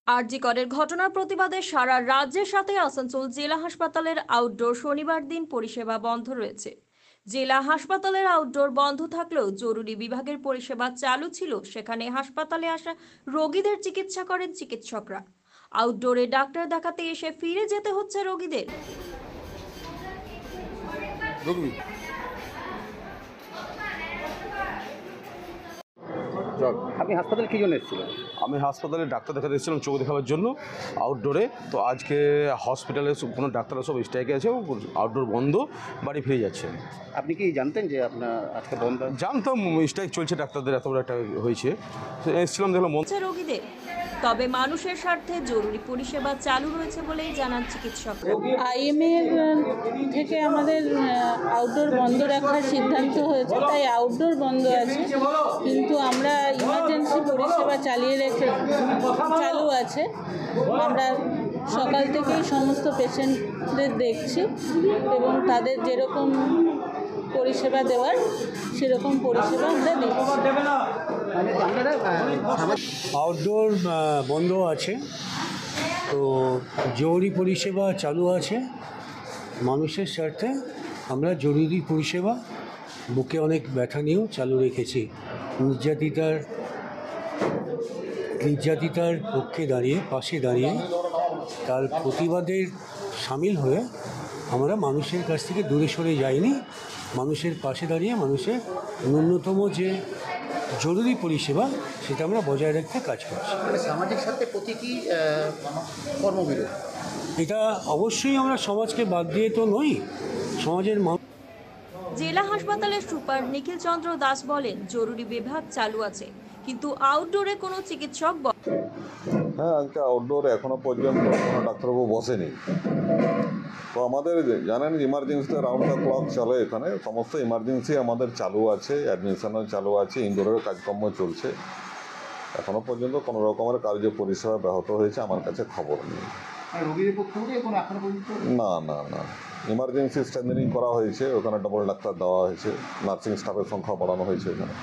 আরজি করের ঘটনার প্রতিবাদে সারা রাজ্যের সাথে আসানসোল জেলা হাসপাতালের আউটডোর শনিবার দিন পরিষেবা বন্ধ রয়েছে। জেলা হাসপাতালের আউটডোর বন্ধ থাকলেও জরুরি বিভাগের পরিষেবা চালু ছিল। সেখানে হাসপাতালে আসা রোগীদের চিকিৎসা করেন চিকিৎসকরা। আউটডোরে ডাক্তার দেখাতে এসে ফিরে যেতে হচ্ছে রোগীদের। আপনি হাসপাতালে কি জন্য এসেছিলেন? আমি হাসপাতালে ডাক্তার দেখাতে এসেছিলাম, চোখ দেখাবার জন্য আউটডোরে। তো আজকে হসপিটালে কোনো ডাক্তাররা সব স্ট্রাইকে আছে, আউটডোর বন্ধ, বাড়ি ফিরে যাচ্ছে। আপনি কি জানতেন যে আপনার আজকে বন্ধ? জানতাম স্ট্রাইক চলছে ডাক্তারদের, এত বড় একটা হয়েছে, এসেছিলাম, দেখলাম বন্ধ। রোগীদের তবে মানুষের স্বার্থে জরুরি পরিষেবা চালু রয়েছে বলেই জানান চিকিৎসকরা। আইএমএর থেকে আমাদের আউটডোর বন্ধ রাখার সিদ্ধান্ত হয়েছে, তাই আউটডোর বন্ধ আছে, কিন্তু আমরা ইমার্জেন্সি পরিষেবা চালু আছে। আমরা সকাল থেকেই সমস্ত পেশেন্টদের দেখছি এবং তাদের যেরকম পরিষেবা দেওয়ার সেরকম পরিষেবা আমরা দিচ্ছি। আউটডোর বন্ধ আছে, তো জরুরি পরিষেবা চালু আছে। মানুষের স্বার্থে আমরা জরুরি পরিষেবা বুকে অনেক ব্যথা নিয়েও চালু রেখেছি। নির্যাতিতার পক্ষে দাঁড়িয়ে, পাশে দাঁড়িয়ে, তার প্রতিবাদের সামিল হয়ে আমরা মানুষের কাছ থেকে দূরে সরে যাইনি। মানুষের পাশে দাঁড়িয়ে মানুষের ন্যূনতম যে জরুরি পরিষেবা সেটা আমরা বজায় রাখতে কাজ করছি। সামাজিক স্বার্থে প্রতীকী কর্মবিরতি, এটা অবশ্যই আমরা সমাজকে বাদ দিয়ে তো নই, সমাজের জেলা হাসপাতালের সুপার নিখিল চন্দ্র দাস বলেন, জরুরি বিভাগ চালু আছে, কিন্তু আউটডোরে কোনো চিকিৎসক। হ্যাঁ, আজকে আউটডোর এখনো পর্যন্ত কোনো ডাক্তারবাবু বসেনি। তো আমাদের জানেন ইমার্জেন্সিতে রাউন্ড দ্য ক্লক চলে, এখানে সমস্ত ইমার্জেন্সি আমাদের চালু আছে, অ্যাডমিশনও চালু আছে, ইনডোরের কাজকর্ম চলছে। এখনো পর্যন্ত কোনো রকমের কার্য পরিষেবা ব্যাহত হয়েছে আমার কাছে খবর নেই। না না না, ইমার্জেন্সি স্ট্রেন্থেনিং করা হয়েছে, ওখানে ডবল ডাক্তার দেওয়া হয়েছে, নার্সিং স্টাফের সংখ্যা বাড়ানো হয়েছে ওখানে।